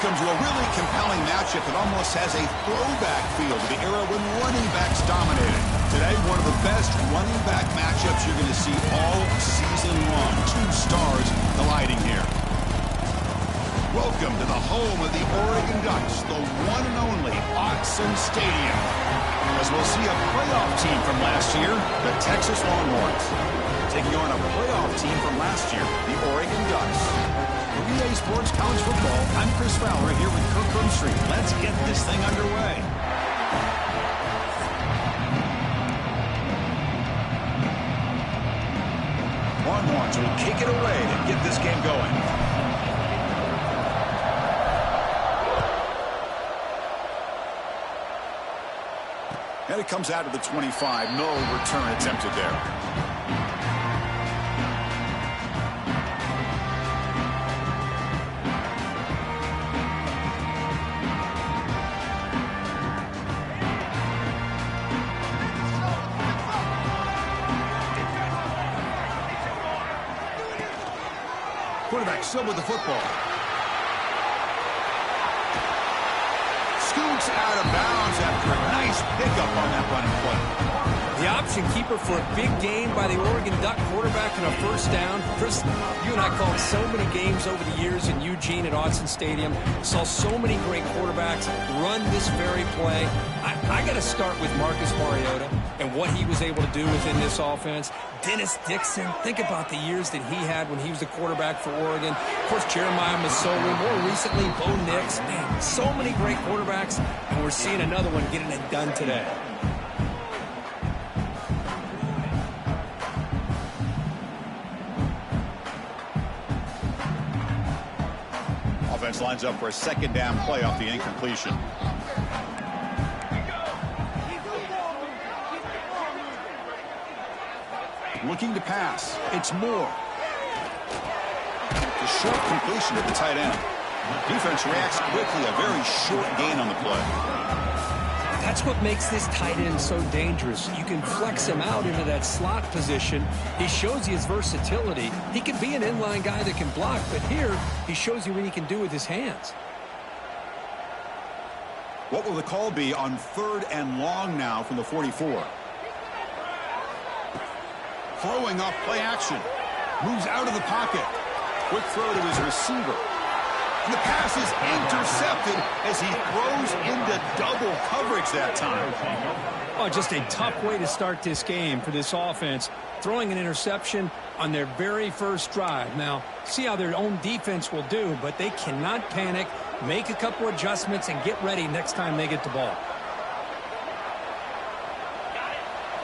Welcome to a really compelling matchup that almost has a throwback feel to the era when running backs dominated. Today, one of the best running back matchups you're going to see all season long. Two stars colliding here. Welcome to the home of the Oregon Ducks, the one and only Autzen Stadium. As we'll see a playoff team from last year, the Texas Longhorns, taking on a playoff team from last year, the Oregon Ducks. For EA Sports College Football, I'm Chris Fowler here with Kirk Broomstreet. Let's get this thing underway. Longhorns will kick it away to get this game going. And it comes out of the 25. No return attempted there. Quarterback still with the football. Scoots out of bounds after a nice pickup on that running play. The option keeper for a big gain by the Oregon Duck quarterback and a first down. Chris, you and I called so many games over the years in Eugene at Autzen Stadium. Saw so many great quarterbacks run this very play. I got to start with Marcus Mariota and what he was able to do within this offense. Dennis Dixon, think about the years that he had when he was the quarterback for Oregon. Of course, Jeremiah Masoli, more recently, Bo Nix. Man, so many great quarterbacks, and we're seeing another one getting it done today. Offense lines up for a second down play off the incompletion. Looking to pass. It's Moore. The short completion to the tight end. Defense reacts quickly. A very short gain on the play. That's what makes this tight end so dangerous. You can flex him out into that slot position. He shows you his versatility. He can be an inline guy that can block, but here he shows you what he can do with his hands. What will the call be on 3rd and long now from the 44? Throwing off play action. Moves out of the pocket. Quick throw to his receiver. And the pass is intercepted as he throws into double coverage that time. Oh, just a tough way to start this game for this offense. Throwing an interception on their very first drive. Now, see how their own defense will do, but they cannot panic, make a couple adjustments, and get ready next time they get the ball.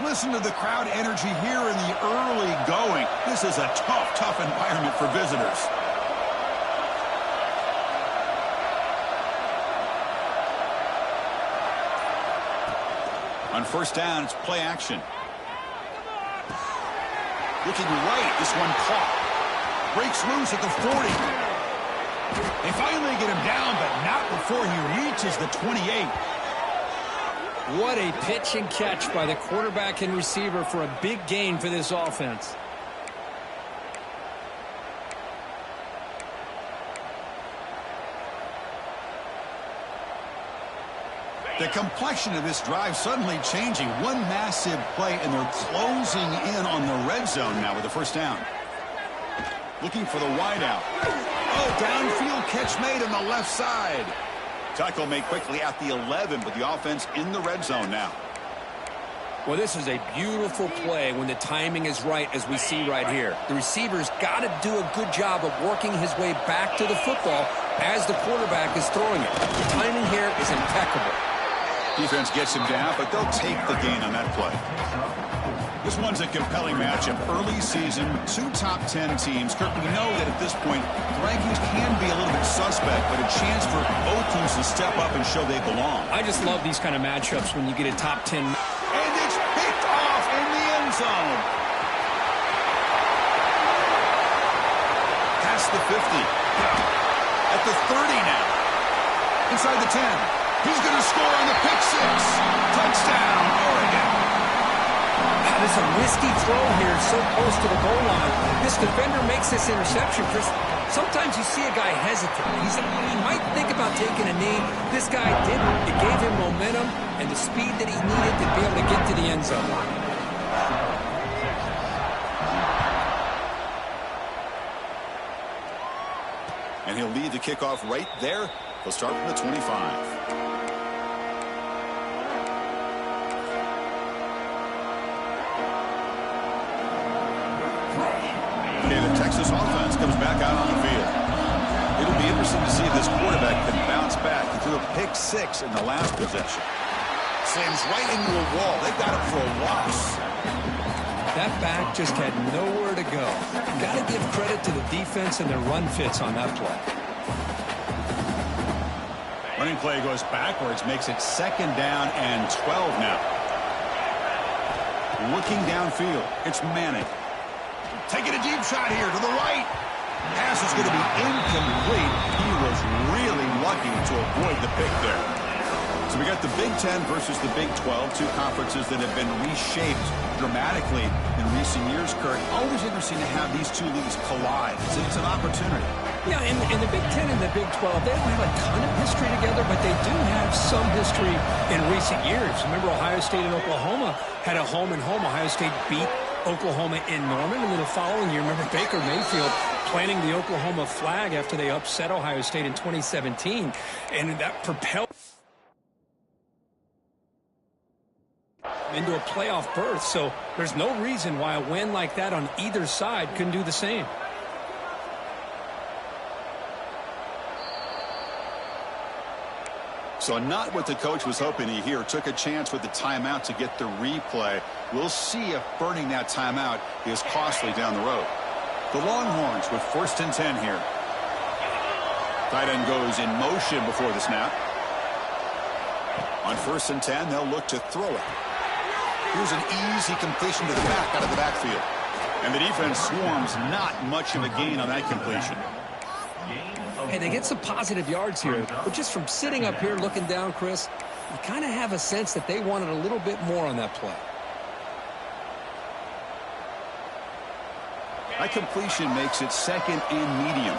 Listen to the crowd energy here in the early going. This is a tough environment for visitors. On first down, it's play action. Looking right, this one caught. Breaks loose at the 40. They finally get him down, but not before he reaches the 28. What a pitch and catch by the quarterback and receiver for a big gain for this offense. The complexion of this drive suddenly changing. One massive play, and they're closing in on the red zone now with the first down. Looking for the wideout. Oh, downfield catch made on the left side. Tackle made quickly at the 11, but the offense in the red zone now. Well, this is a beautiful play when the timing is right, as we see right here. The receiver's got to do a good job of working his way back to the football as the quarterback is throwing it. The timing here is impeccable. Defense gets him down, but they'll take the gain on that play. This one's a compelling matchup. Early season, 2 top 10 teams. Kirk, we know that at this point, the rankings can be a little bit suspect, but a chance for both teams to step up and show they belong. I just love these kind of matchups when you get a top 10. And it's picked off in the end zone. Past the 50. At the 30 now. Inside the 10. He's going to score on the pick six. Touchdown, Oregon. And it's a risky throw here, so close to the goal line. This defender makes this interception, Chris. Sometimes you see a guy hesitate. He might think about taking a knee. This guy didn't. It gave him momentum and the speed that he needed to be able to get to the end zone. And he'll lead the kickoff right there. He'll start from the 25. The Texas offense comes back out on the field. It'll be interesting to see if this quarterback can bounce back. He threw a pick-6 in the last possession. Slams right into a wall. They got him for a loss. That back just had nowhere to go. Got to give credit to the defense and their run fits on that play. Running play goes backwards, makes it 2nd down and 12 now. Looking downfield, it's Manning. Taking a deep shot here to the right. Pass is going to be incomplete. He was really lucky to avoid the pick there. So we got the Big Ten versus the Big 12, two conferences that have been reshaped dramatically in recent years, Kurt. Always interesting to have these two leagues collide. It's an opportunity. Yeah, and the Big Ten and the Big 12, they don't have a ton of history together, but they do have some history in recent years. Remember, Ohio State and Oklahoma had a home-and-home. Ohio State beat Oklahoma in Norman, and then the following year, remember Baker Mayfield planting the Oklahoma flag after they upset Ohio State in 2017, and that propelled into a playoff berth. So there's no reason why a win like that on either side couldn't do the same. So not what the coach was hoping to hear. Took a chance with the timeout to get the replay. We'll see if burning that timeout is costly down the road. The Longhorns with 1st and 10 here. Tight end goes in motion before the snap. On 1st and 10, they'll look to throw it. Here's an easy completion to the back out of the backfield. And the defense swarms, not much of a gain on that completion. Hey, they get some positive yards here, but just from sitting up here looking down, Chris, you kind of have a sense that they wanted a little bit more on that play. That completion makes it 2nd and medium.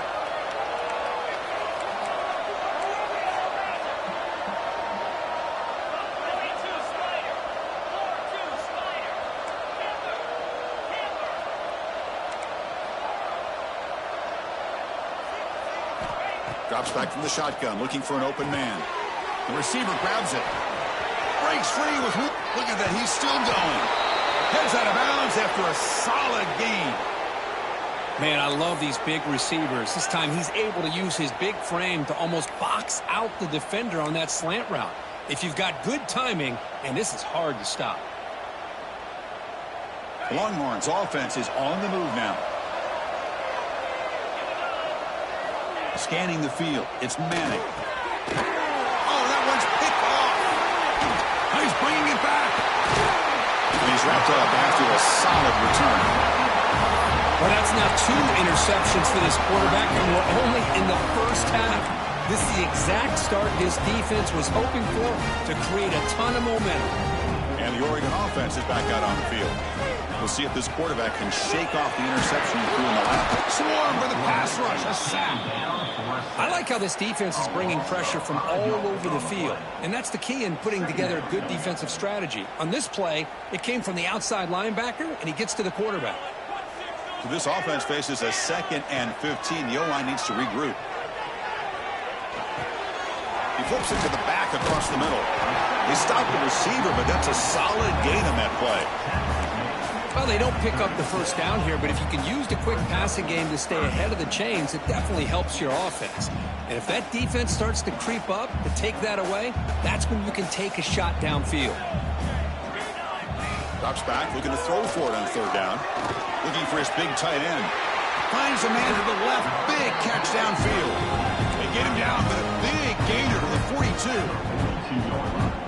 Drops back from the shotgun, looking for an open man. The receiver grabs it. Breaks free with... Look at that, he's still going. Heads out of bounds after a solid gain. Man, I love these big receivers. This time he's able to use his big frame to almost box out the defender on that slant route. If you've got good timing, and this is hard to stop. Longhorns offense is on the move now. Scanning the field, it's Manning. Oh, that one's picked off. He's bringing it back. And he's wrapped up after a solid return. Well, that's now 2 interceptions for this quarterback, and we're only in the first half. This is the exact start his defense was hoping for to create a ton of momentum. And the Oregon offense is back out on the field. We'll see if this quarterback can shake off the interception he threw in the last. Swarm for the pass rush, a sack. I like how this defense is bringing pressure from all over the field, and that's the key in putting together a good defensive strategy. On this play, it came from the outside linebacker, and he gets to the quarterback. So this offense faces a 2nd and 15. The O-line needs to regroup. He flips it to the back across the middle. They stopped the receiver, but that's a solid gain on that play. Well, they don't pick up the first down here, but if you can use the quick passing game to stay ahead of the chains, it definitely helps your offense. And if that defense starts to creep up to take that away, that's when you can take a shot downfield. Drops back, looking to throw for it on 3rd down. Looking for his big tight end. Finds a man to the left. Big catch downfield. They get him down, but a big gainer to the 42.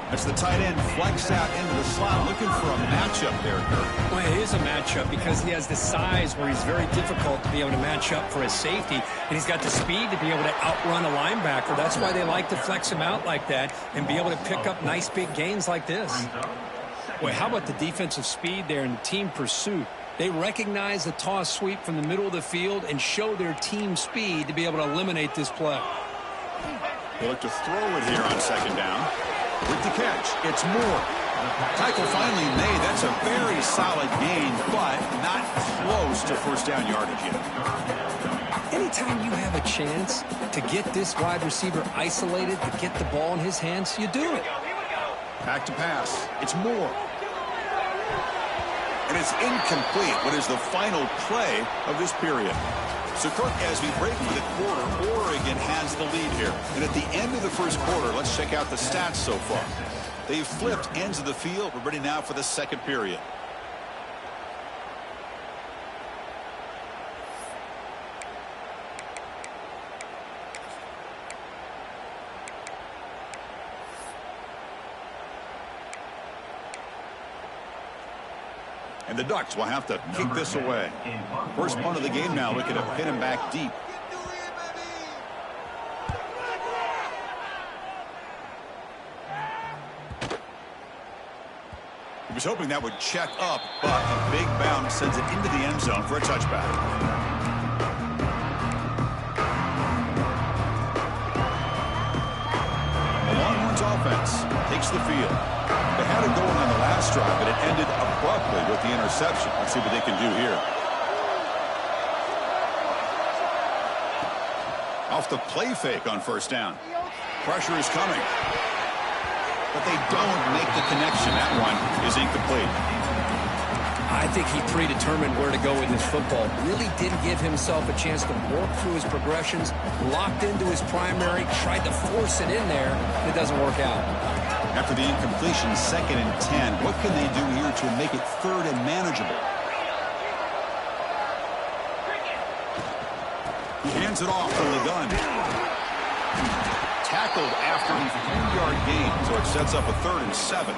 That's the tight end flexed out into the slot, looking for a matchup there, Kirk. Well, it is a matchup because he has the size where he's very difficult to be able to match up for his safety, and he's got the speed to be able to outrun a linebacker. That's why they like to flex him out like that and be able to pick up nice big gains like this. Boy, how about the defensive speed there and the team pursuit? They recognize the toss sweep from the middle of the field and show their team speed to be able to eliminate this play. They look to throw it here on second down. With the catch, it's Moore. Tackle finally made. That's a very solid gain, but not close to first down yardage yet. Anytime you have a chance to get this wide receiver isolated, to get the ball in his hands, you do it. Back to pass. It's Moore. And it's incomplete. What is the final play of this period? So, Kirk, as we break for the quarter, Oregon has the lead here. And at the end of the first quarter, let's check out the stats so far. They've flipped ends of the field. We're ready now for the second period. And the Ducks will have to kick this away. First punt of the game now, looking to pin him back deep. He was hoping that would check up, but a big bounce sends it into the end zone for a touchback. The Longhorns offense takes the field. They had it going on the last drive, but it ended abruptly with the interception. Let's see what they can do here. Off the play fake on first down. Pressure is coming. But they don't make the connection. That one is incomplete. I think he predetermined where to go with his football. Really didn't give himself a chance to work through his progressions. Locked into his primary, tried to force it in there, and it doesn't work out. After the incompletion, 2nd and 10. What can they do here to make it 3rd and manageable? He hands it off from the gun. Tackled after a 3-yard gain, so it sets up a 3rd and 7.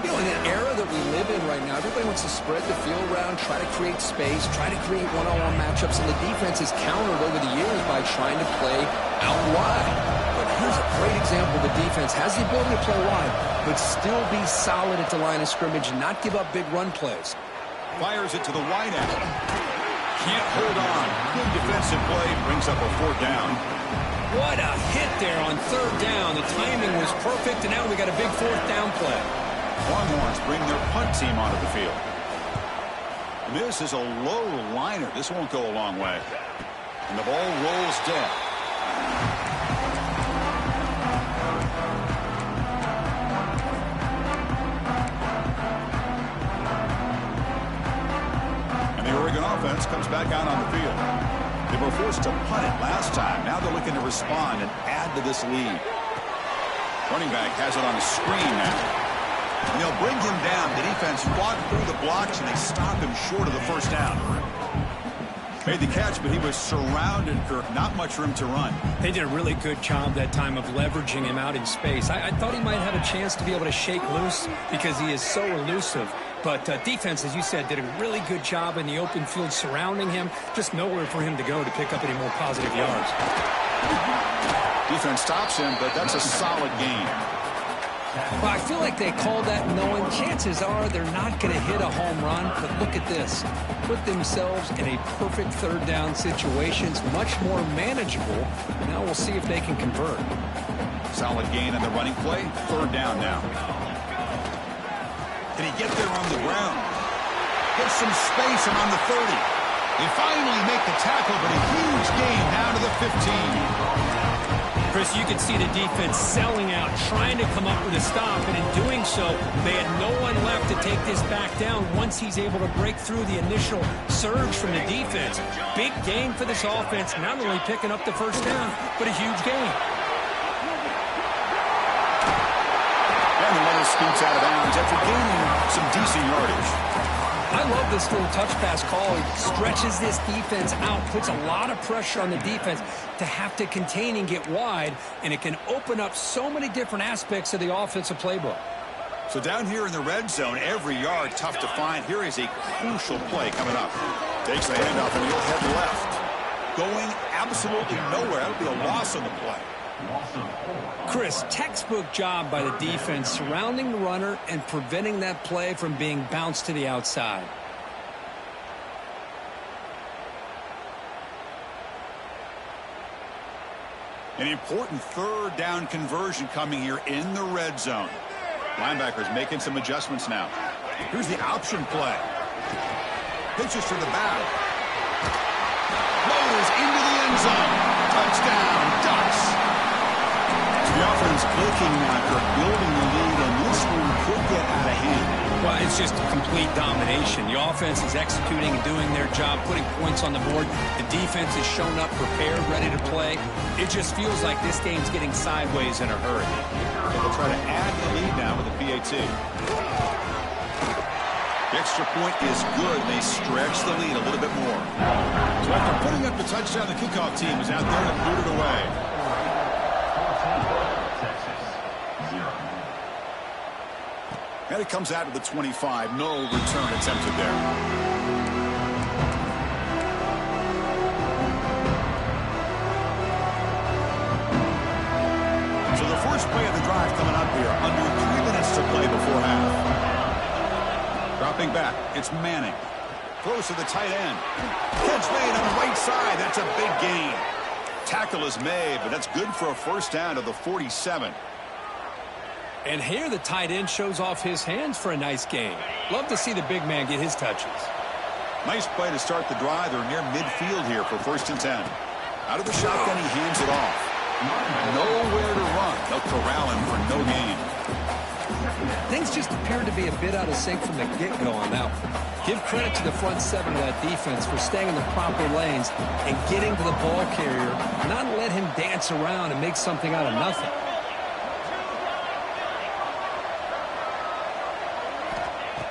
You know, in an era that we live in right now, everybody wants to spread the field around, try to create space, try to create one-on-one matchups, and the defense has countered over the years by trying to play out wide. But here's a great example. The defense has the ability to play wide, but still be solid at the line of scrimmage and not give up big run plays. Fires it to the wide end. Can't hold on. Good defensive play, brings up a 4th down. What a hit there on 3rd down. The timing was perfect, and now we got a big 4th down play. Longhorns bring their punt team onto the field. This is a low liner. This won't go a long way. And the ball rolls dead. And the Oregon offense comes back out on the field. They were forced to punt it last time. Now they're looking to respond and add to this lead. Running back has it on a screen now. And they'll bring him down. The defense fought through the blocks, and they stop him short of the first down. Made the catch, but he was surrounded, Kirk. Not much room to run. They did a really good job that time of leveraging him out in space. I thought he might have a chance to be able to shake loose because he is so elusive. But defense, as you said, did a really good job in the open field surrounding him. Just nowhere for him to go to pick up any more positive yards. Defense stops him, but that's a solid gain. Well, I feel like they called that knowing chances are they're not going to hit a home run. But look at this. Put themselves in a perfect 3rd down situation. It's much more manageable. Now we'll see if they can convert. Solid gain on the running play. 3rd down now. Can he get there on the ground? Get some space and on the 30. They finally make the tackle, but a huge gain down to the 15. Chris, you can see the defense selling out, trying to come up with a stop, and in doing so, they had no one left to take this back down once he's able to break through the initial surge from the defense. Big gain for this offense, not only picking up the first down, but a huge gain. And the runner scoots out of bounds after gaining some decent yardage. I love this little touch pass call. He stretches this defense out, puts a lot of pressure on the defense to have to contain and get wide, and it can open up so many different aspects of the offensive playbook. So down here in the red zone, every yard tough to find. Here is a crucial play coming up. Takes the handoff and he'll head left. Going absolutely nowhere. That would be a loss on the play. Chris, textbook job by the defense surrounding the runner and preventing that play from being bounced to the outside. An important third down conversion coming here in the red zone. Linebackers making some adjustments now. Here's the option play. Pitches to the back. Floaters into the end zone. Touchdown, Ducks. The offense clicking now. They're building the lead, and this one could get out of hand. Well, it's just complete domination. The offense is executing and doing their job, putting points on the board. The defense has shown up, prepared, ready to play. It just feels like this game's getting sideways in a hurry. So they'll try to add the lead now with the PAT. The extra point is good. They stretch the lead a little bit more. So after putting up the touchdown, the kickoff team is out there to boot it away. And it comes out to the 25. No return attempted there. So the first play of the drive coming up here. Under 3 minutes to play before half. Dropping back. It's Manning. Throws to the tight end. Catch made on the right side. That's a big gain. Tackle is made, but that's good for a first down to the 47. And here the tight end shows off his hands for a nice gain. Love to see the big man get his touches. Nice play to start the drive. They're near midfield here for 1st and 10. Out of the shotgun, he hands it off. Nowhere to run. They'll corral him for no gain. Things just appeared to be a bit out of sync from the get-go on that one. Give credit to the front 7 of that defense for staying in the proper lanes and getting to the ball carrier, not let him dance around and make something out of nothing.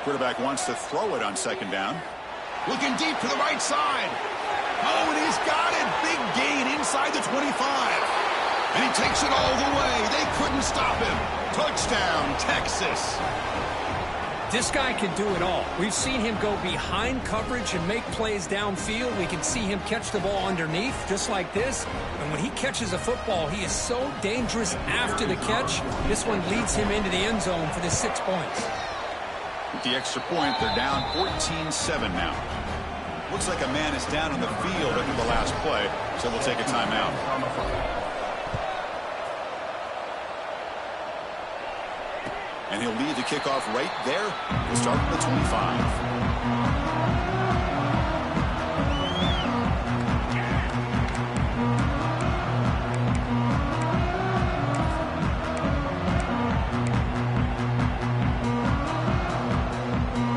Quarterback wants to throw it on 2nd down. Looking deep to the right side. Oh, and he's got it. Big gain inside the 25. And he takes it all the way. They couldn't stop him. Touchdown, Texas. This guy can do it all. We've seen him go behind coverage and make plays downfield. We can see him catch the ball underneath, just like this. And when he catches a football, he is so dangerous after the catch. This one leads him into the end zone for the 6 points. With the extra point, they're down 14-7 now. Looks like a man is down on the field after the last play, so they'll take a timeout. And he'll lead the kickoff right there. We'll start at the 25.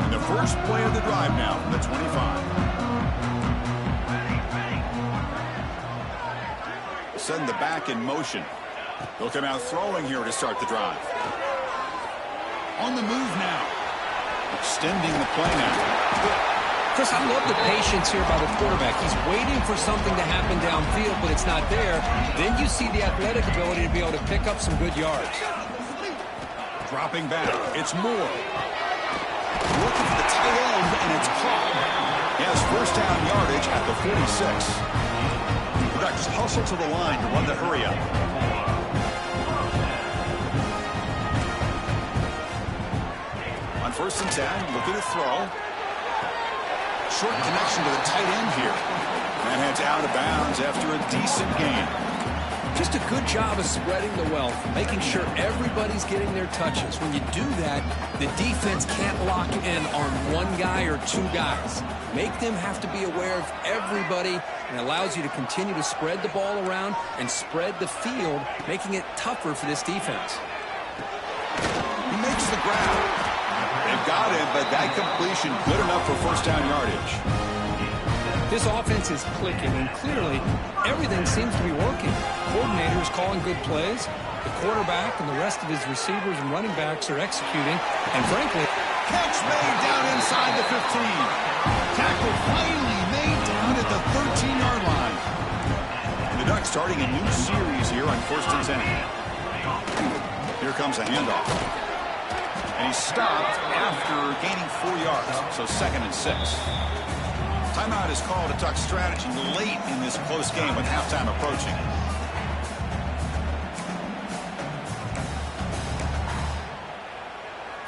And the first play of the drive now from the 25. Send the back in motion. They'll come out throwing here to start the drive. On the move now. Extending the play now. Chris, I love the patience here by the quarterback. He's waiting for something to happen downfield, but it's not there. Then you see the athletic ability to be able to pick up some good yards. Dropping back. It's Moore. Looking for the tight end, and it's caught. He has first down yardage at the 46. The Ducks hustle to the line to run the hurry up. On 1st and 10, looking to throw. Short connection to the tight end here. And heads out of bounds after a decent gain. Just a good job of spreading the wealth, making sure everybody's getting their touches. When you do that, the defense can't lock in on one guy or 2 guys. Make them have to be aware of everybody, and it allows you to continue to spread the ball around and spread the field, making it tougher for this defense. He makes the grab. They've got him, but that completion good enough for first down yardage. This offense is clicking, and clearly everything seems to be working. Coordinator is calling good plays. The quarterback and the rest of his receivers and running backs are executing. And frankly, catch made down inside the 15. Tackle finally made down at the 13-yard line. The Ducks starting a new series here on 1st and 10. Here comes a handoff. And he's stopped after gaining 4 yards, so 2nd and 6. Timeout is called. A Duck strategy late in this close game with halftime approaching.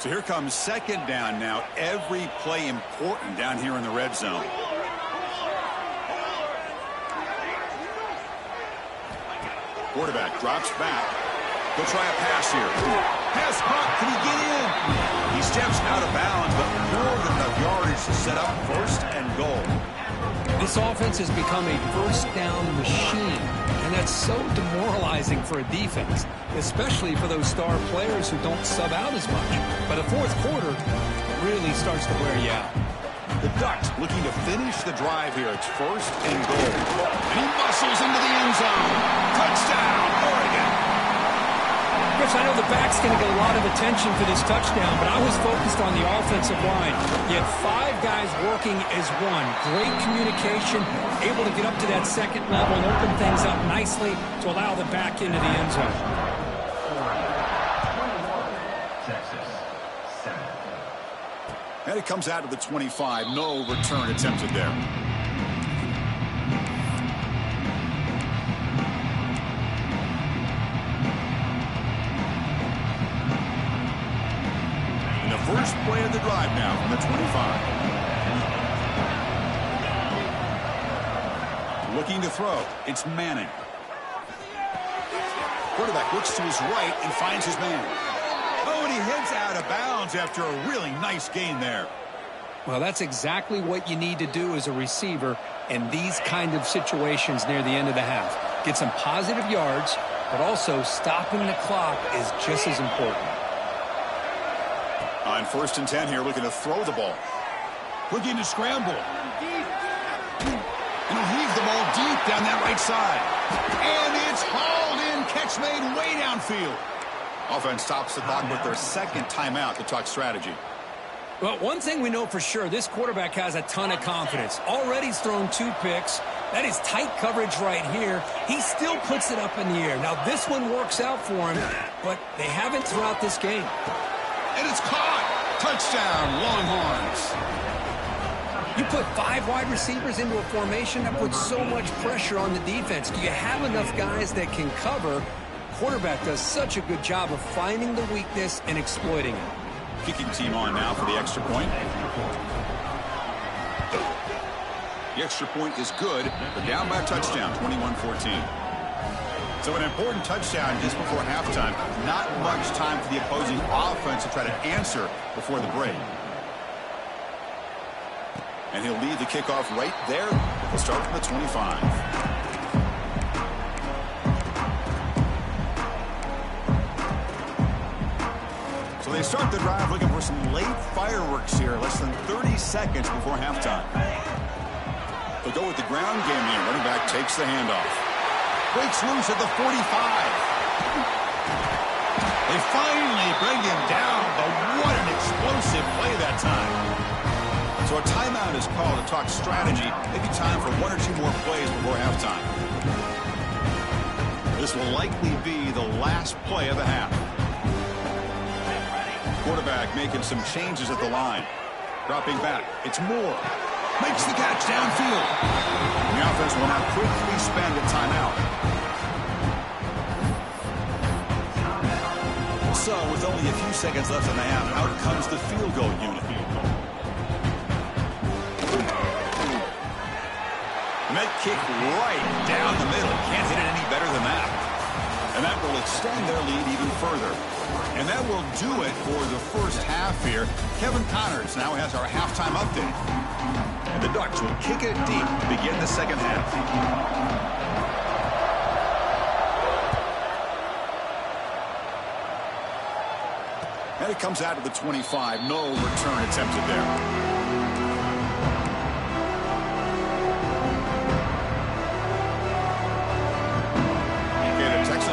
So here comes second down now. Every play important down here in the red zone. Quarterback drops back. He'll try a pass here. Pass caught. Can he get in? He steps out of bounds, but more than enough yardage to set up first and goal. This offense has become a first down machine, and that's so demoralizing for a defense, especially for those star players who don't sub out as much. By the fourth quarter, it really starts to wear you out. The Ducks looking to finish the drive here. It's first and goal. And he muscles into the end zone. Touchdown, Oregon. Chris, I know the back's going to get a lot of attention for this touchdown, but I was focused on the offensive line. You had 5 guys working as one. Great communication, able to get up to that second level and open things up nicely to allow the back into the end zone. And it comes out to the 25. No return attempted there. And the first play of the drive now from the 25. Looking to throw. It's Manning. Quarterback looks to his right and finds his man. Oh, and he heads out of bounds after a really nice gain there. Well, that's exactly what you need to do as a receiver in these kind of situations near the end of the half. Get some positive yards, but also stopping the clock is just as important. On 1st and 10 here, looking to throw the ball. Looking to scramble. And he'll heave the ball deep down that right side. And it's hauled in. Catch made way downfield. Offense stops the clock with their second timeout to talk strategy. Well, one thing we know for sure, this quarterback has a ton of confidence. Already he's thrown 2 picks. That is tight coverage right here. He still puts it up in the air. Now, this one works out for him, but they haven't throughout this game. And it's caught. Touchdown, Longhorns. You put 5 wide receivers into a formation, that puts so much pressure on the defense. Do you have enough guys that can cover? Quarterback does such a good job of finding the weakness and exploiting it. Kicking team on now for the extra point. The extra point is good. They're down by a touchdown, 21-14. So an important touchdown just before halftime. Not much time for the opposing offense to try to answer before the break. And he'll lead the kickoff right there. He'll start from the 25. They start the drive looking for some late fireworks here, less than 30 seconds before halftime. They'll go with the ground game here. Running back takes the handoff. Breaks loose at the 45. They finally bring him down, but what an explosive play that time. So a timeout is called to talk strategy. Maybe time for 1 or 2 more plays before halftime. This will likely be the last play of the half. Quarterback making some changes at the line. Dropping back. It's Moore. Makes the catch downfield. And the offense will now quickly spend a timeout. So, with only a few seconds left in the half, out comes the field goal unit. And that kick right down the middle. Can't hit it any better than that. And that will extend their lead even further. And that will do it for the first half here. Kevin Connors now has our halftime update. And the Ducks will kick it deep to begin the second half. And it comes out to the 25. No return attempted there.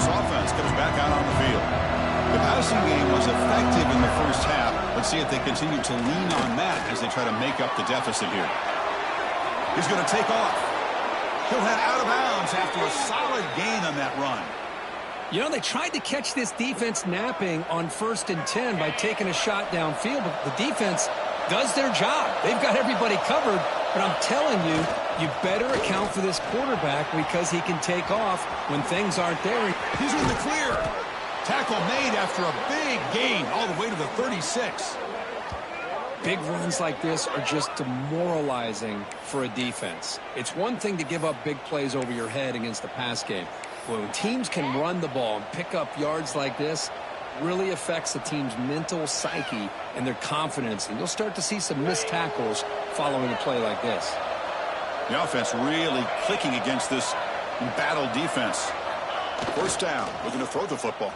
Offense comes back out on the field. The passing game was effective in the first half. Let's see if they continue to lean on that as they try to make up the deficit here. He's going to take off. He'll head out of bounds after a solid gain on that run. You know, they tried to catch this defense napping on 1st and 10 by taking a shot downfield, but the defense does their job. They've got everybody covered, but I'm telling you, you better account for this quarterback because he can take off when things aren't there. He's in the clear. Tackle made after a big gain all the way to the 36. Big runs like this are just demoralizing for a defense. It's one thing to give up big plays over your head against the pass game. But when teams can run the ball and pick up yards like this, it really affects the team's mental psyche and their confidence. And you'll start to see some missed tackles following a play like this. The offense really clicking against this embattled defense. First down, looking to throw the football.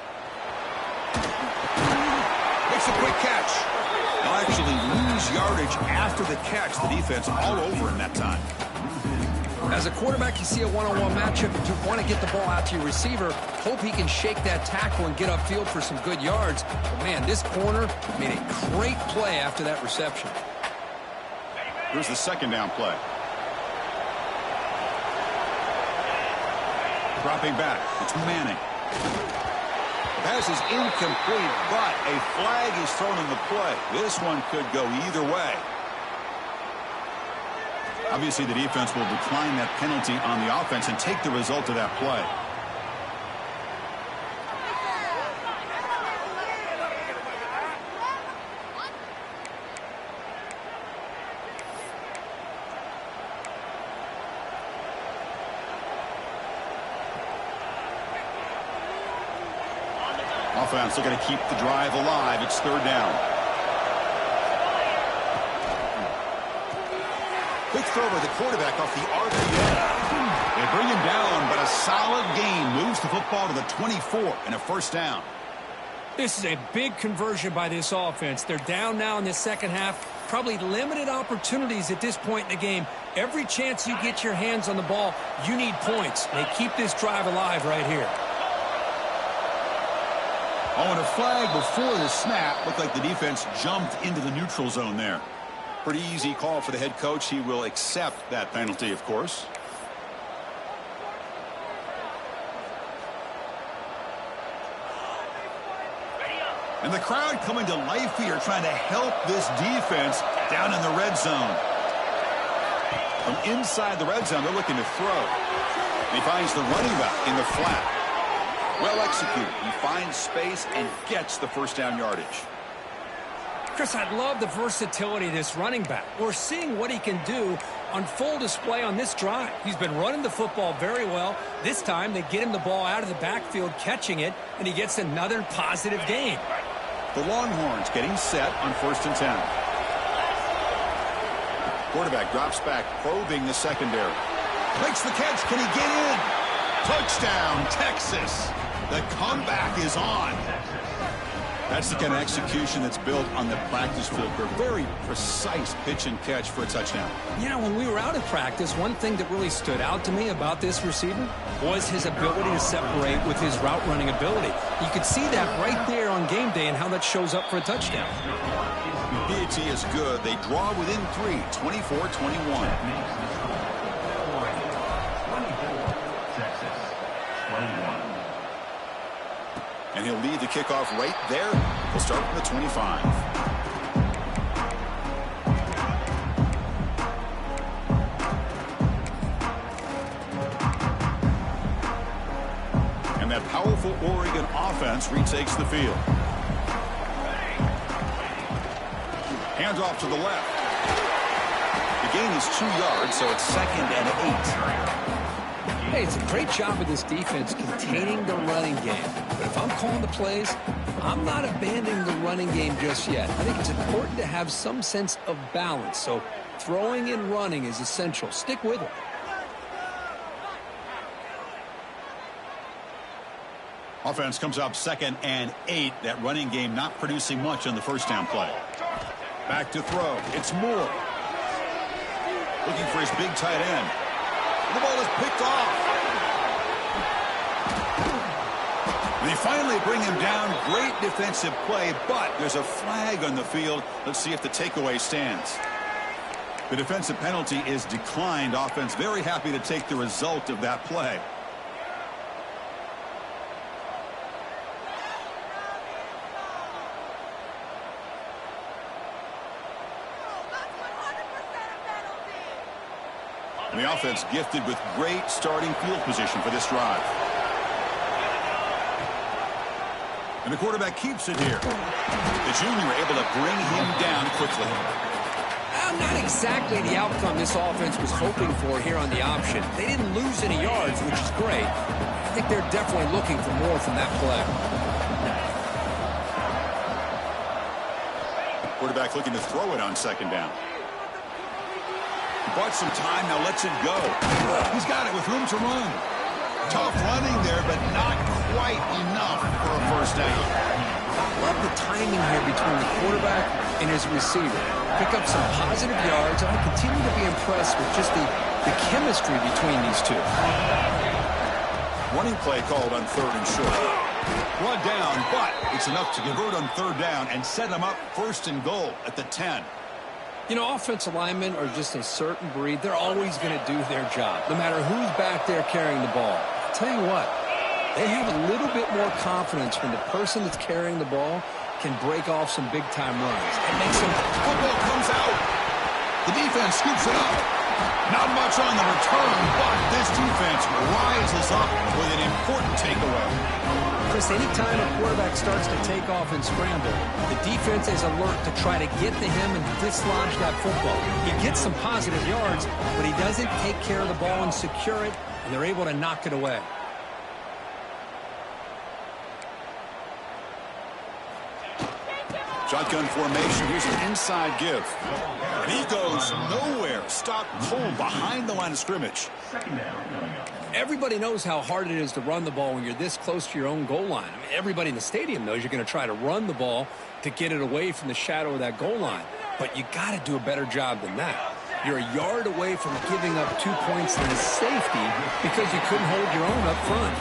Makes a quick catch. They'll actually lose yardage after the catch. The defense all over in that time. As a quarterback, you see a one-on-one matchup. You want to get the ball out to your receiver. Hope he can shake that tackle and get upfield for some good yards. But, man, this corner made a great play after that reception. Here's the second down play. Dropping back. It's Manning. Pass is incomplete, but a flag is thrown in the play. This one could go either way. Obviously, the defense will decline that penalty on the offense and take the result of that play. Offense looking to keep the drive alive. It's third down. Quick throw by the quarterback off the RPA. They bring him down, but a solid gain moves the football to the 24 and a first down. This is a big conversion by this offense. They're down now in the second half. Probably limited opportunities at this point in the game. Every chance you get your hands on the ball, you need points. They keep this drive alive right here. Oh, and a flag before the snap. Looked like the defense jumped into the neutral zone there. Pretty easy call for the head coach. He will accept that penalty, of course. And the crowd coming to life here, trying to help this defense down in the red zone. From inside the red zone, they're looking to throw. And he finds the running back in the flat. Well executed. He finds space and gets the first down yardage. Chris, I love the versatility of this running back. We're seeing what he can do on full display on this drive. He's been running the football very well. This time, they get him the ball out of the backfield, catching it, and he gets another positive gain. The Longhorns getting set on 1st and 10. Quarterback drops back, probing the secondary. Makes the catch. Can he get in? Touchdown, Texas. The comeback is on. That's the kind of execution that's built on the practice field for a very precise pitch and catch for a touchdown. Yeah, when we were out of practice, one thing that really stood out to me about this receiver was his ability to separate with his route running ability. You could see that right there on game day and how that shows up for a touchdown. PAT is good. They draw within 3, 24-21. And he'll lead the kickoff right there. He'll start from the 25. And that powerful Oregon offense retakes the field. Hands off to the left. The gain is 2 yards, so it's 2nd and 8. Hey, it's a great job of this defense containing the running game. But if I'm calling the plays, I'm not abandoning the running game just yet. I think it's important to have some sense of balance. So throwing and running is essential. Stick with it. Offense comes up 2nd and 8. That running game not producing much on the first down play. Back to throw. It's Moore. Looking for his big tight end. The ball is picked off. They finally bring him down. Great defensive play, but there's a flag on the field. Let's see if the takeaway stands. The defensive penalty is declined. Offense very happy to take the result of that play. And the offense gifted with great starting field position for this drive. And the quarterback keeps it here. The junior able to bring him down quickly. Not exactly the outcome this offense was hoping for here on the option. They didn't lose any yards, which is great. I think they're definitely looking for more from that play. Quarterback looking to throw it on second down. He bought some time, now lets it go. He's got it with room to run. Tough running there, but not quite enough for a first down. I love the timing here between the quarterback and his receiver. Pick up some positive yards, and I continue to be impressed with just the chemistry between these two. Running play called on third and short. Run down, but it's enough to convert on third down and set him up first and goal at the 10. You know, offensive linemen are just a certain breed. They're always going to do their job, no matter who's back there carrying the ball. I'll tell you what, they have a little bit more confidence when the person that's carrying the ball can break off some big-time runs. It makes them... Football comes out. The defense scoops it up. Not much on the return, but this defense rises up with an important takeaway. Chris, anytime a quarterback starts to take off and scramble, the defense is alert to try to get to him and dislodge that football. He gets some positive yards, but he doesn't take care of the ball and secure it, and they're able to knock it away. Shotgun formation. Here's an inside give. And he goes nowhere. Stop cold behind the line of scrimmage. Everybody knows how hard it is to run the ball when you're this close to your own goal line. I mean, everybody in the stadium knows you're going to try to run the ball to get it away from the shadow of that goal line. But you got to do a better job than that. You're a yard away from giving up 2 points in safety because you couldn't hold your own up front.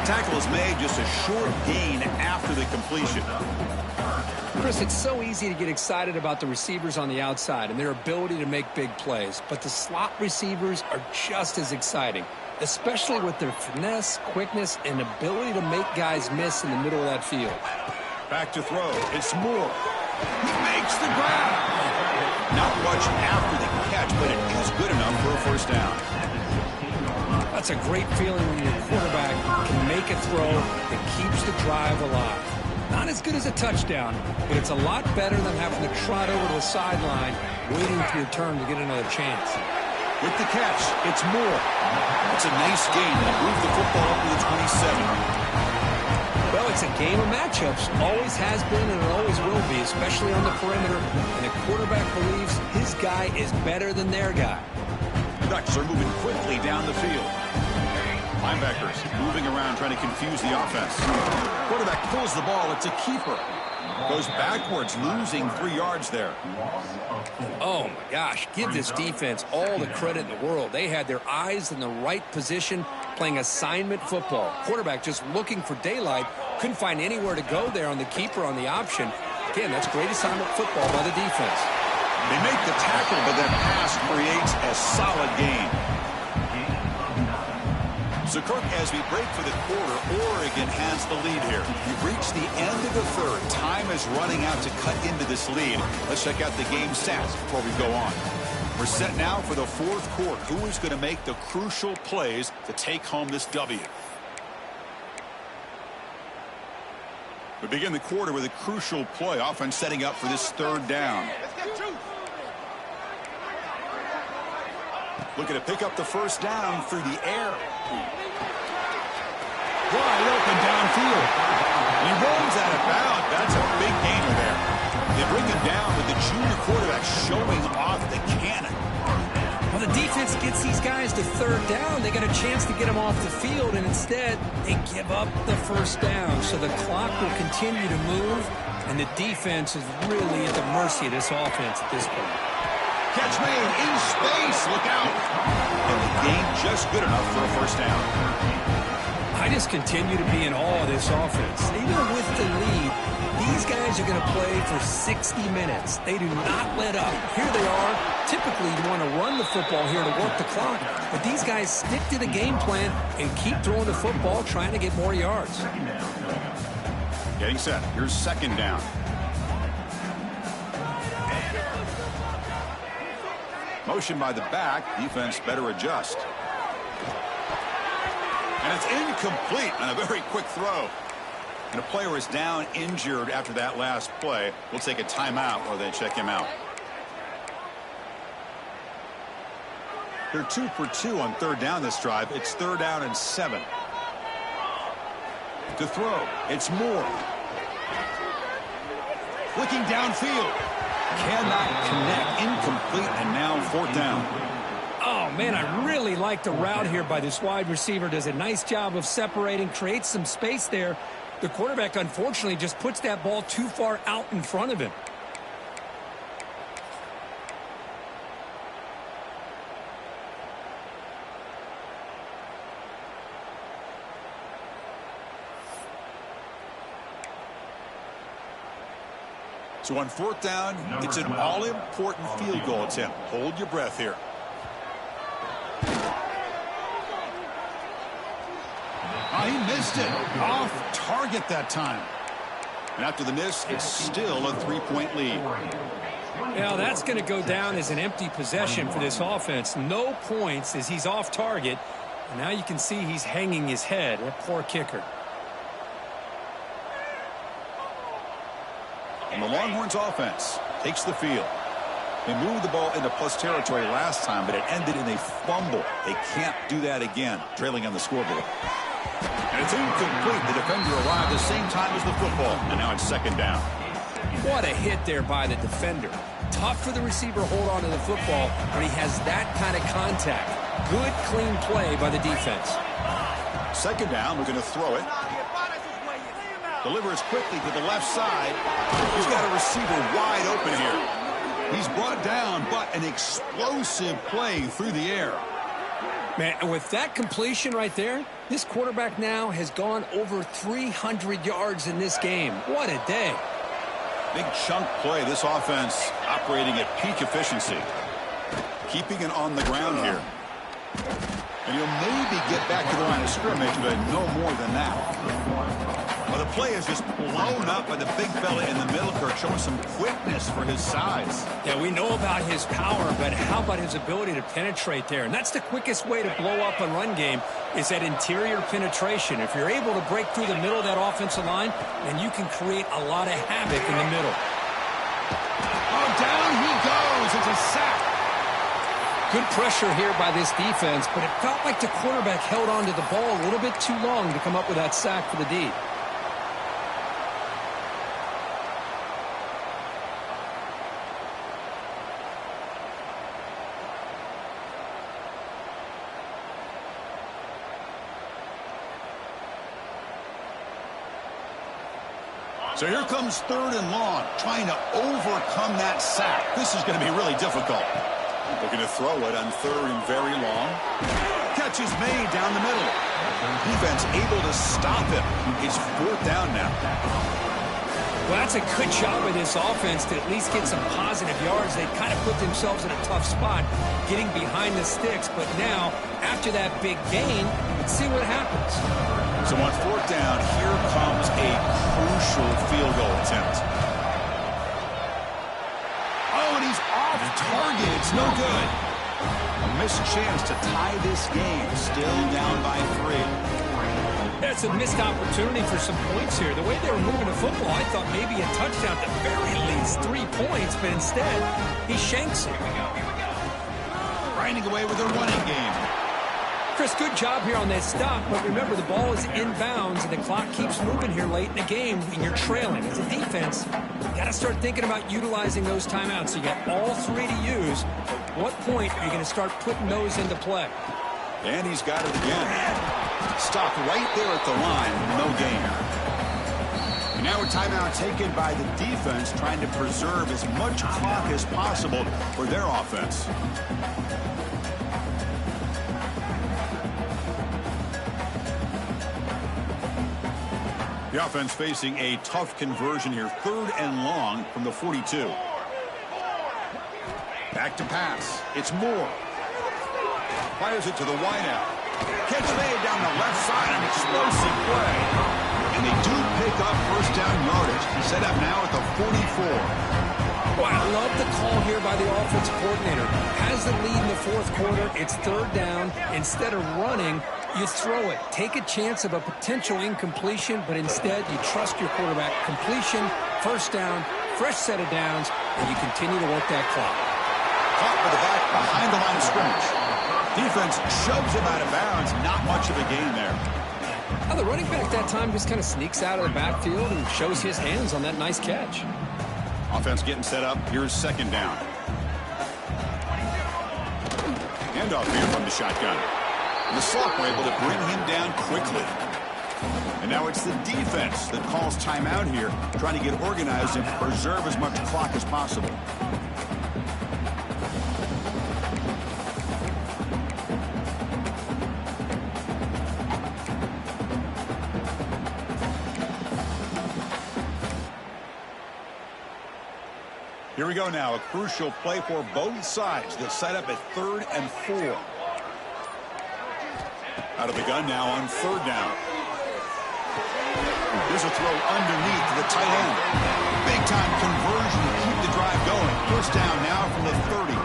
Tackle is made, just a short gain after the completion. Chris, it's so easy to get excited about the receivers on the outside and their ability to make big plays, but the slot receivers are just as exciting, especially with their finesse, quickness, and ability to make guys miss in the middle of that field. Back to throw. It's Moore. He makes the grab. Not much after the catch, but it is good enough for a first down. That's a great feeling when your quarterback can make a throw that keeps the drive alive. Not as good as a touchdown, but it's a lot better than having to trot over to a sideline waiting for your turn to get another chance. With the catch, it's Moore. It's a nice gain. They move the football up to the 27. Well, it's a game of matchups. Always has been and it always will be, especially on the perimeter. And the quarterback believes his guy is better than their guy. The Ducks are moving quickly down the field. Linebackers moving around trying to confuse the offense. Quarterback pulls the ball. It's a keeper. Goes backwards, losing 3 yards there. Oh, my gosh. Give this defense all the credit in the world. They had their eyes in the right position, playing assignment football. Quarterback just looking for daylight. Couldn't find anywhere to go there on the keeper on the option. Again, that's great assignment football by the defense. They make the tackle, but that pass creates a solid gain. So, Kirk, as we break for the quarter, Oregon has the lead here. We've reached the end of the third. Time is running out to cut into this lead. Let's check out the game stats before we go on. We're set now for the fourth quarter. Who is going to make the crucial plays to take home this W? We begin the quarter with a crucial play. Offense setting up for this third down. Looking to pick up the first down through the air. Wide open downfield. He rolls out of bounds. That's a big gainer there. They bring him down with the junior quarterback showing off the cannon. Well, the defense gets these guys to third down. They got a chance to get them off the field, and instead they give up the first down. So the clock will continue to move, and the defense is really at the mercy of this offense at this point. Catch made in space. Look out. And the game just good enough for a first down. I just continue to be in awe of this offense. Even with the lead, these guys are going to play for 60 minutes. They do not let up. Here they are. Typically, you want to run the football here to work the clock, but these guys stick to the game plan and keep throwing the football, trying to get more yards. Getting set. Here's second down. Motion by the back. Defense better adjust. And it's incomplete on a very quick throw. And a player is down injured after that last play. We'll take a timeout while they check him out. They're 2 for 2 on third down this drive. It's 3rd down and 7. To throw, it's Moore. Looking downfield. Cannot connect, incomplete, and now 4th down. Oh, man, I really like the route here by this wide receiver. Does a nice job of separating, creates some space there. The quarterback, unfortunately, just puts that ball too far out in front of him. So on 4th down, it's an all-important field goal attempt. Hold your breath here. Oh, he missed it. Off target that time. And after the miss, it's still a 3-point lead. Now, that's going to go down as an empty possession for this offense. No points as he's off target. And now you can see he's hanging his head. That poor kicker. And the Longhorns offense takes the field. They moved the ball into plus territory last time, but it ended in a fumble. They can't do that again, trailing on the scoreboard. And it's incomplete. The defender arrived the same time as the football, and now it's 2nd down. What a hit there by the defender. Tough for the receiver to hold on to the football when he has that kind of contact. Good, clean play by the defense. 2nd down, we're going to throw it. Delivers quickly to the left side. He's got a receiver wide open here. He's brought down, but an explosive play through the air. Man, and with that completion right there, this quarterback now has gone over 300 yards in this game. What a day. Big chunk play. This offense operating at peak efficiency. Keeping it on the ground here. And he'll maybe get back to the line of scrimmage, but no more than that. Well, the play is just blown up by the big fella in the middle, Kirk, showing some quickness for his size. Yeah, we know about his power, but how about his ability to penetrate there? And that's the quickest way to blow up a run game is that interior penetration. If you're able to break through the middle of that offensive line, then you can create a lot of havoc in the middle. Oh, down he goes. It's a sack. Good pressure here by this defense, but it felt like the quarterback held on to the ball a little bit too long to come up with that sack for the D. So here comes 3rd and long, trying to overcome that sack. This is going to be really difficult. Looking to throw it on 3rd and very long. Catch is made down the middle. Defense able to stop him. It's 4th down now. Well, that's a good job of this offense to at least get some positive yards. They kind of put themselves in a tough spot getting behind the sticks. But now, after that big gain, let's see what happens. So on 4th down, here comes a crucial field goal attempt. Oh, and he's off target. It's no good. A missed chance to tie this game. Still down by 3. That's a missed opportunity for some points here. The way they were moving the football, I thought maybe a touchdown, at the very least 3 points, but instead, he shanks it. Grinding away with a running game. Chris, good job here on that stop, but remember, the ball is inbounds, and the clock keeps moving here late in the game, and you're trailing. As a defense, you got to start thinking about utilizing those timeouts. You got all 3 to use. At what point are you going to start putting those into play? And he's got it again. Stopped right there at the line. No gain. And now a timeout taken by the defense, trying to preserve as much clock as possible for their offense. The offense facing a tough conversion here. 3rd and long from the 42. Back to pass. It's Moore. Fires it to the wideout. Catch made down the left side. An explosive play. And they do pick up 1st down yardage. Set up now at the 44. Well, I love the call here by the offensive coordinator. Has the lead in the 4th quarter. It's 3rd down. Instead of running, You throw it. Take a chance of a potential incompletion, but instead you trust your quarterback. Completion, first down, fresh set of downs, and you continue to work that clock. Caught with the back behind the line of scrimmage. Defense shoves him out of bounds. Not much of a gain there. Now the running back that time just kind of sneaks out of the backfield and shows his hands on that nice catch. Offense getting set up. Here's second down. Handoff here from the shotgun. And the slot were able to bring him down quickly. And now it's the defense that calls timeout here, trying to get organized and preserve as much clock as possible. Here we go now, a crucial play for both sides. They'll set up at 3rd and 4. Out of the gun now on 3rd down. Here's a throw underneath to the tight end. Big time conversion to keep the drive going. First down now from the 30.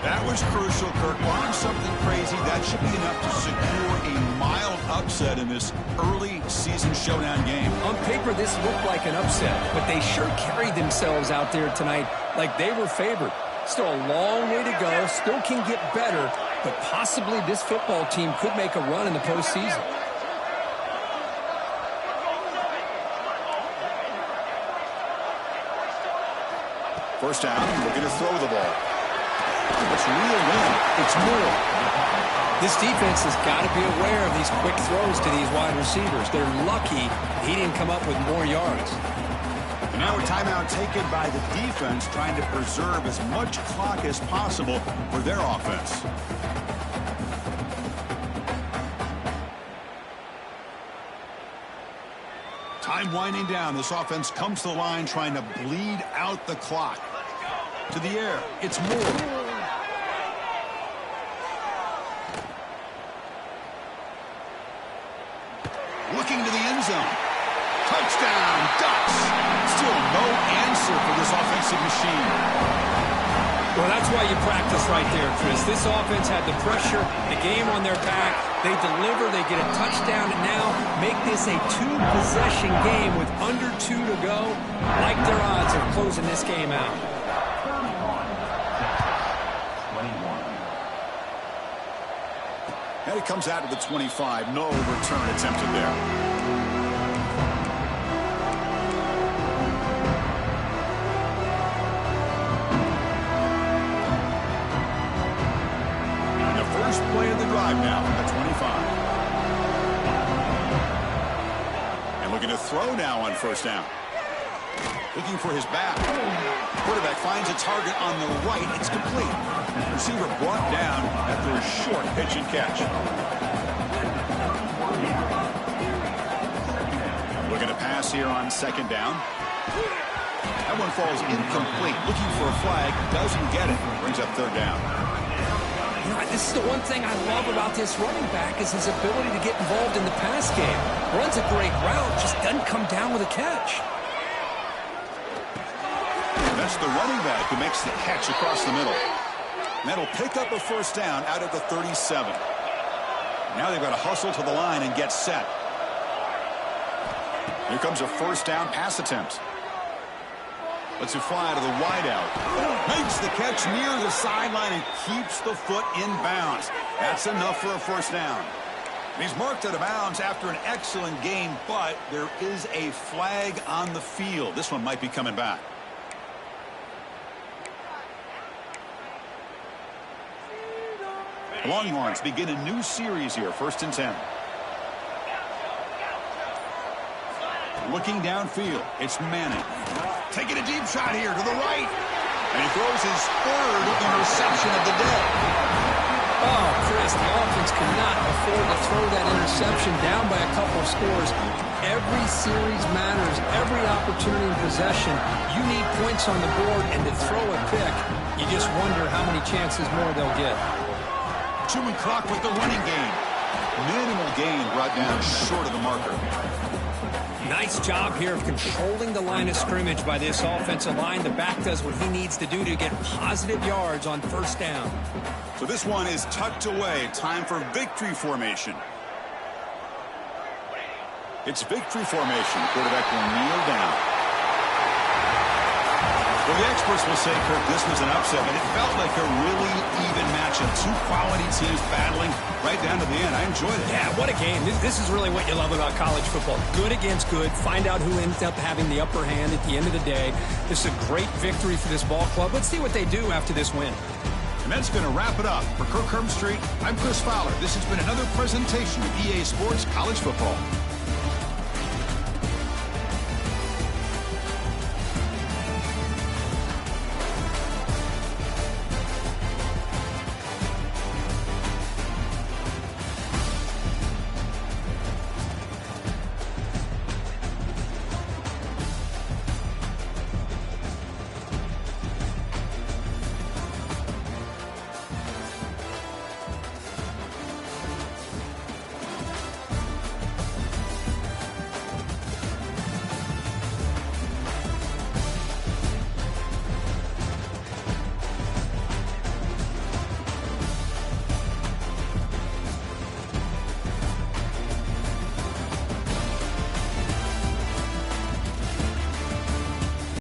That was crucial, Kirk. Barring something crazy, that should be enough to secure a mild upset in this early season showdown game. On paper, this looked like an upset, but they sure carried themselves out there tonight like they were favored. Still a long way to go, still can get better, but possibly this football team could make a run in the postseason. First down, looking to throw the ball. It's real win. It's more. This defense has got to be aware of these quick throws to these wide receivers. They're lucky he didn't come up with more yards. And now a timeout taken by the defense, trying to preserve as much clock as possible for their offense. Time winding down. This offense comes to the line trying to bleed out the clock. To the air. It's Moore. Looking to the end zone. Touchdown, Ducks. Still no answer for this offensive machine. Well, that's why you practice right there, Chris. This offense had the pressure, the game on their back. They deliver, they get a touchdown, and now make this a 2-possession game with under 2 to go. Like their odds of closing this game out. And it comes out to the 25. No return attempted there. First play of the drive now at 25. And looking to throw now on first down. Looking for his back. Quarterback finds a target on the right. It's complete. Receiver brought down after a short pitch and catch. Looking to pass here on second down. That one falls incomplete. Looking for a flag. Doesn't get it. Brings up third down. This is the one thing I love about this running back is his ability to get involved in the pass game. Runs a great route, just doesn't come down with a catch. That's the running back who makes the catch across the middle. And that'll pick up a first down out of the 37. Now they've got to hustle to the line and get set. Here comes a first down pass attempt. Lets it fly to the wideout. Makes the catch near the sideline and keeps the foot in bounds. That's enough for a first down. And he's marked out of bounds after an excellent game, but there is a flag on the field. This one might be coming back. Longhorns begin a new series here, 1st and 10. Looking downfield, it's Manning. Taking a deep shot here to the right. And he throws his 3rd interception of the day. Oh, Chris, the offense cannot afford to throw that interception down by a couple of scores. Every series matters. Every opportunity in possession. You need points on the board, and to throw a pick, you just wonder how many chances more they'll get. Chewing clock with the running game. Minimal gain brought down short of the marker. Nice job here of controlling the line of scrimmage by this offensive line. The back does what he needs to do to get positive yards on first down. So this one is tucked away. Time for victory formation. It's victory formation. The quarterback will kneel down. Well, the experts will say, Kirk, this was an upset, but it felt like a really even matchup. Two quality teams battling right down to the end. I enjoyed it. Yeah, what a game. This is really what you love about college football. Good against good. Find out who ends up having the upper hand at the end of the day. This is a great victory for this ball club. Let's see what they do after this win. And that's going to wrap it up. For Kirk Herbstreit, I'm Chris Fowler. This has been another presentation of EA Sports College Football.